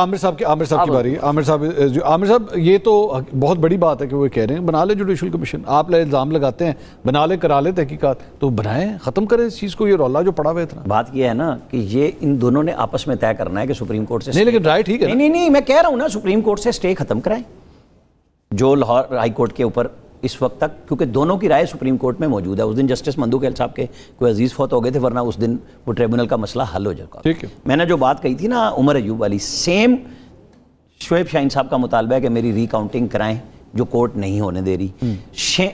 आमिर साहब की बारी है। आमिर साहब ये तो बहुत बड़ी बात है कि वो कह रहे हैं बना ले जुडिशल कमीशन। आप इल्ज़ाम लगाते हैं बना ले, करा ले तहकीकात, तो बनाएं, ख़त्म करें इस चीज़ को, ये रौला जो पड़ा हुआ है इतना। बात ये है ना कि ये इन दोनों ने आपस में तय करना है कि सुप्रीम कोर्ट से नहीं, लेकिन राय ठीक है। नहीं, मैं कह रहा हूँ ना, सुप्रीम कोर्ट से स्टे खत्म कराएं जो लाहौर हाई कोर्ट के ऊपर इस वक्त तक, क्योंकि दोनों की राय सुप्रीम कोर्ट में मौजूद है। उस दिन जस्टिस मंदूकेल साहब के कोई अजीज फौत हो गए थे, वरना उस दिन वो ट्रिब्यूनल का मसला हल हो जाएगा। ठीक है। मैंने जो बात कही थी ना उमर अयूब वाली, सेम शोएब शाहीन साहब का मुतालबा है कि मेरी रिकाउंटिंग कराएं जो कोर्ट नहीं होने दे रही।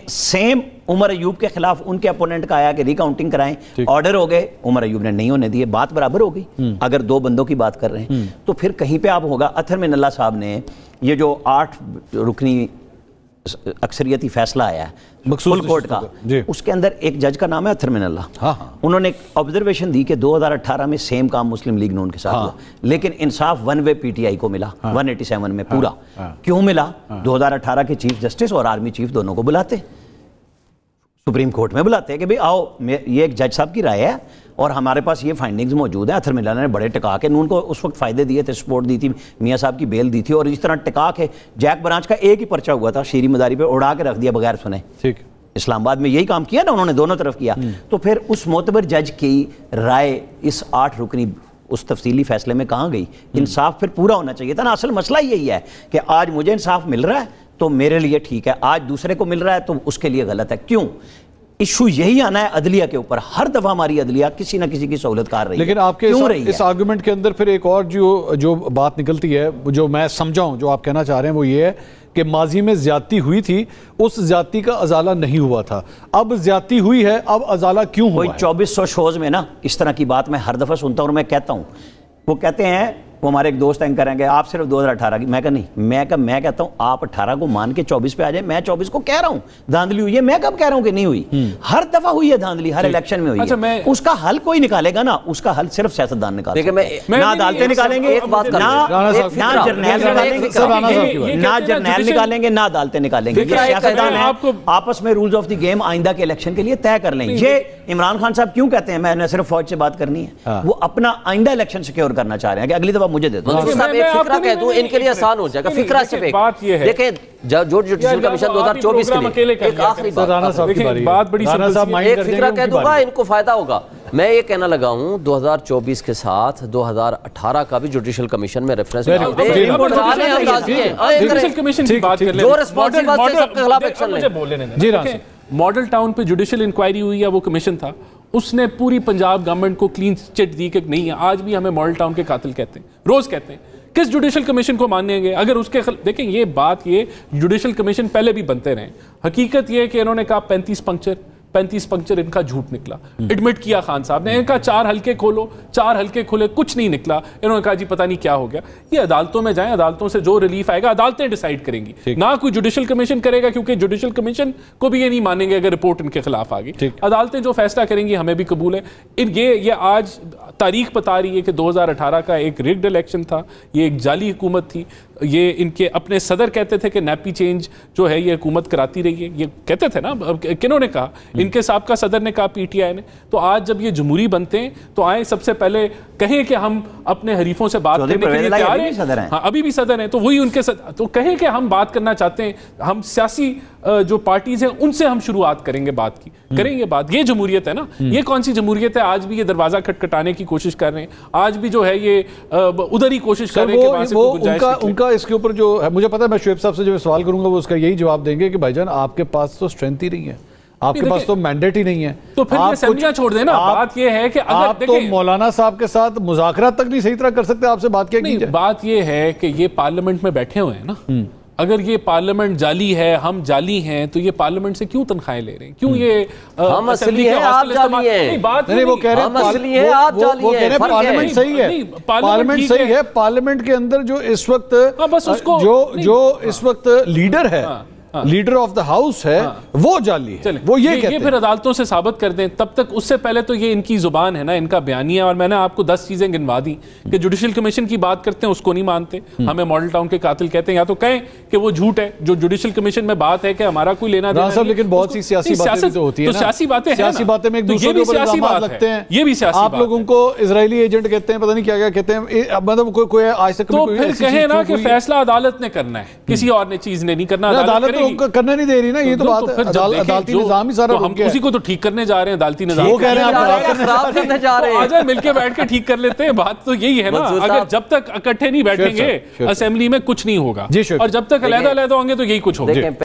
सेम उमर अयूब के खिलाफ उनके अपोनेंट का आया कि रिकाउंटिंग कराएं, ऑर्डर हो गए, उमर अयूब ने नहीं होने दिए, बात बराबर हो गई। अगर दो बंदों की बात कर रहे हैं तो फिर कहीं पे आप होगा। अथर मिनल्ला साहब ने ये जो 8 रुकनी अक्सरियती फैसला आया है फुल कोर्ट का, उसके अंदर एक जज का नाम है अथर मिनल्ला। उन्होंने एक ऑब्जर्वेशन दी कि 2018 में सेम काम मुस्लिम लीग नून के साथ हुआ, लेकिन इंसाफ वन वे पीटीआई को मिला 187 में पूरा। क्यों मिला? 2018 के चीफ जस्टिस और आर्मी चीफ दोनों को बुलाते, सुप्रीम कोर्ट में बुलाते हैं कि भाई आओ, ये एक जज साहब की राय है और हमारे पास ये फाइंडिंग्स मौजूद है। अथर मिनल्ला ने बड़े टिका के नून को उस वक्त फायदे दिए थे, सपोर्ट दी थी, मियाँ साहब की बेल दी थी, और इस तरह टिका के जैक ब्रांच का एक ही पर्चा हुआ था शीरी मदारी पे, उड़ा के रख दिया बगैर सुने। ठीक, इस्लामाबाद में यही काम किया ना उन्होंने, दोनों तरफ किया। तो फिर उस मोतबर जज की राय इस 8 रुकनी उस तफसीली फैसले में कहाँ गई? इंसाफ फिर पूरा होना चाहिए था ना। असल मसला यही है कि आज मुझे इंसाफ मिल रहा है तो मेरे लिए ठीक है, आज दूसरे को मिल रहा है तो उसके लिए गलत है। क्यों? इशू यही आना है अदलिया के ऊपर। हर दफा हमारी अदलिया किसी ना किसी की सहूलत कर रही है। लेकिन आपके इस आर्गुमेंट के अंदर फिर एक और जो बात निकलती है, जो मैं समझाऊं, जो आप कहना चाह रहे हैं वो ये है कि माजी में ज्यादती हुई थी, उस ज्यादती का अजाला नहीं हुआ था, अब ज्यादती हुई है, अब अजाला क्यों हुआ? 2400 शोज में ना इस तरह की बात मैं हर दफा सुनता हूं और मैं कहता हूं, वो कहते हैं, वो हमारे एक दोस्त एंकर करेंगे आप सिर्फ 2018 की, मैं कहा नहीं, मैं कहता हूं आप 18 को मान के 24 पे आ जाए। मैं 24 को कह रहा हूं धांधली हुई है, मैं कब कह रहा हूं कि नहीं हुई? हर दफा हुई है धांधली, हर इलेक्शन में हुई है। उसका हल कोई निकालेगा ना, उसका हल सिर्फ सियासतदान निकालेगा। ना अदालतें निकालेंगे, ना जर्नैल निकालेंगे, ना अदालतें निकालेंगे। सियासतदान है, आपस में रूल्स ऑफ द गेम आइंदा के इलेक्शन के लिए तय कर लें। ये इमरान खान साहब क्यों कहते हैं मैंने सिर्फ फौज से बात करनी है? वो अपना आइंदा इलेक्शन सिक्योर करना चाह रहे हैं कि अगली दफा मुझे दे दो। एक फिक्रा कह दूं, इनके लिए आसान हो जाएगा। फिक्रा सिर्फ एक बात ये है, देखें जो जुडिशल कमीशन 2024 के लिए एक आखिरी बात बड़ी एक फिक्रा कह दूंगा, इनको फायदा होगा। मैं ये कहना लगा हूं 2024 के साथ 2018 का भी जुडिशल कमीशन में रेफरेंस जो रिस्पॉन्सिबल सबके खिलाफ एक्शन लें। मॉडल टाउन पे जुडिशल इंक्वायरी हुई है, वो कमीशन था, उसने पूरी पंजाब गवर्नमेंट को क्लीन चिट दी कि नहीं है, आज भी हमें मॉडल टाउन के कातिल कहते हैं, रोज कहते हैं। किस जुडिशल कमीशन को मानेंगे? अगर उसके देखें ये बात, ये जुडिशल कमीशन पहले भी बनते रहे। हकीकत ये है कि इन्होंने कहा 35 पंक्चर इनका झूठ निकला, एडमिट किया खान साहब ने। इनका 4 हल्के खोलो, 4 हल्के खुले, कुछ नहीं निकला। इन्होंने कहा जी पता नहीं क्या हो गया। ये अदालतों में जाएं, अदालतों से जो रिलीफ आएगा अदालतें डिसाइड करेंगी, ना कोई जुडिशल कमीशन करेगा, क्योंकि जुडिशल कमीशन को भी ये नहीं मानेंगे अगर रिपोर्ट इनके खिलाफ आ गई। अदालतें जो फैसला करेंगी हमें भी कबूल है। ये आज तारीख बता रही है कि 2018 का एक रिग्ड इलेक्शन था, ये एक जाली हुकूमत थी। ये इनके अपने सदर कहते थे कि नैपी चेंज जो है ये हुकूमत कराती रही है, ये कहते थे ना। किन्होंने कहा? इनके साबका सदर ने कहा, पीटीआई ने। तो आज जब ये जमहूरी बनते हैं तो आए सबसे पहले कहें कि हम अपने हरीफों से बात करने के लिए तैयार हैं। हाँ, अभी भी सदर हैं, तो वही उनके तो कहें कि हम बात करना चाहते हैं, हम सियासी जो पार्टीज हैं उनसे हम शुरुआत करेंगे बात की, करेंगे बात। ये जमहूरियत है ना, ये कौन सी जमहूरियत है? आज भी ये दरवाजा खटखटाने की कोशिश कर रहे हैं, आज भी जो है ये उधर ही कोशिश कर रहे हैं। उनका इसके ऊपर जो है, मुझे पता है, मैं शोएब साहब से जो सवाल करूंगा वो उसका यही जवाब देंगे कि भाईजान आपके पास तो स्ट्रेंथ ही नहीं है, आपके पास तो मैंडेट ही नहीं है, तो फिर असेंबलियां छोड़ देना। बात ये है कि अगर आप तो मौलाना साहब के साथ मुज़ाकरा तक नहीं सही तरह कर सकते, आपसे बात क्या कीजिए। बात ये है कि ये पार्लियामेंट में बैठे हुए हैं ना, अगर ये पार्लियामेंट जाली है, हम जाली हैं, तो ये पार्लियामेंट से क्यों तनख्वाहें ले रहे हैं? क्यों ये हम असली हैं, आप जाली हैं? बात नहीं, वो कह रहे हैं हम असली हैं, आप जाली हैं। पार्लियामेंट सही है, पार्लियामेंट सही है। पार्लियामेंट के अंदर जो इस वक्त जो इस वक्त लीडर है लीडर ऑफ द हाउस है, वो जाली है। चले, वो ये कहते हैं। फिर अदालतों से साबित कर दें, तब तक उससे पहले तो ये इनकी जुबान है ना, इनका बयानिया। और मैंने आपको 10 चीजें गिनवा दी कि जुडिशल कमीशन की बात करते हैं उसको नहीं मानते, हमें मॉडल टाउन के कातिल कहते हैं, या तो कहें कि वो झूठ है। जो जुडिशल कमीशन में बात है कि हमारा कोई लेना देना नहीं, लेकिन बहुत सी सियासी बातें तो होती है, सियासी बातें, सियासी बातें में एक दूसरे के ऊपर इल्जाम लगते हैं, ये भी सियासी। आप लोग उनको इजरायली एजेंट कहते हैं, पता नहीं क्या क्या कहते हैं, मतलब कोई आज तक तो फिर कहे ना कि फैसला अदालत ने करना है, किसी और ने चीज ने नहीं करना, अदालत तो करना नहीं दे रही ना, ये तो बात है। अदालती निजाम ही सारा हम उसी को तो ठीक करने जा रहे हैं, अदालती निजाम वो कह रहे हैं खराब करने जा रहे हैं। आजा मिलके बैठ के ठीक कर लेते हैं। बात तो यही है ना, अगर जब तक इकट्ठे नहीं बैठेंगे असेंबली में कुछ नहीं होगा, और जब तक अलग-अलग होंगे तो यही कुछ होगा।